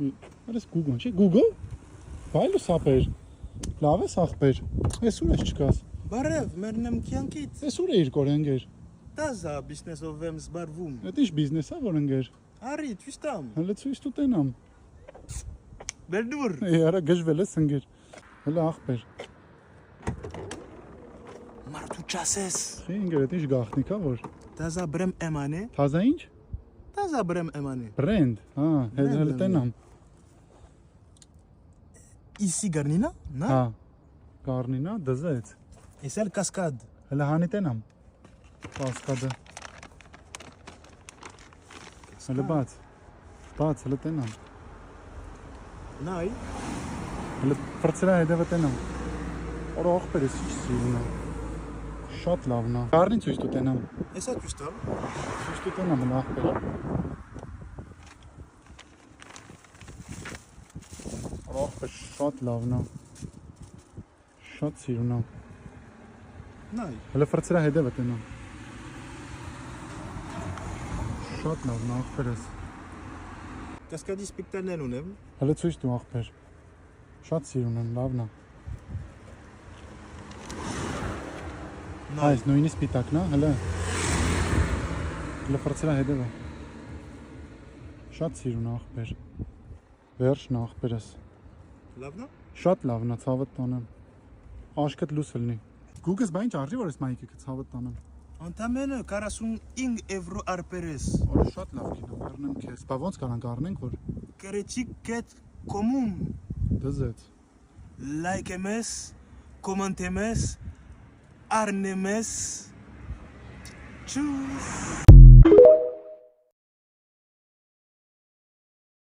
Արես Google, չի Google։ Բայլու սապեր։ Լավ է սախպեր։ Էս ուր ես չկաս։ Բարև, մերնեմ կյանքից։ Էս ուր է իր կորենգեր։ Տազա բիզնեսով եմ զբարվում։ Էդ ինչ բիզնես է որ ընկեր։ Արի, ցույց տամ։ Հələ ցույց տուտենամ։ Բերդուր։ Արա գժվել ես ընկեր։ Հələ ախպեր։ Մարդու չասես։ Խի ընկեր, էդ ինչ գախնիկ է որ։ Տազա բրեմ էմանե։ Թազա ինչ։ Տազա բրեմ էմանե։ Brand, հələ տենամ։ Իսի գարնինա, նա։ Հա։ Կարնինա դզեց։ Էսել կասկադ։ Հələ հանի տենամ։ Կասկադը։ Հələ բաց։ Բաց, հələ տենամ։ Նայ։ Հələ ֆրծրա հետևը տենամ։ Օր ախպեր ես ինչ սիրուն է։ Շատ լավն է։ Կարնին ցույց տենամ։ Էսա ցույց տամ։ Ցույց տենամ հələ ախպեր։ Ախպեր շատ լավն է։ Շատ սիրուն է։ Նայ։ Հələ ֆրծրա հետևը տենամ։ Շատ լավն է ախպեր ես։ Կասկադի սպեկտարներ ունեմ։ Հələ ցույց տու ախպեր։ Շատ սիրուն են, լավն է։ Այս նույնի սպիտակն է, հələ։ Հələ ֆրծրա հետևը։ Շատ սիրուն է ախպեր։ Վերջն է ախպերս։ Լավն է։ Շատ լավն է, ցավդ տանեմ։ Աշկդ լուս լնի։ Գուգս բա ինչ արժի որ ես մայիկը ցավդ տանեմ։ Անտամենը 45 եվրո արպերես։ Օր շատ լավ կինո, առնեմ քեզ։ Բա ոնց կարանք առնենք որ։ Կրեչիկ կետ կոմում։ Դզեց։ Լայք εμես, կոմենտ εμես, առնեմես։ Չուս։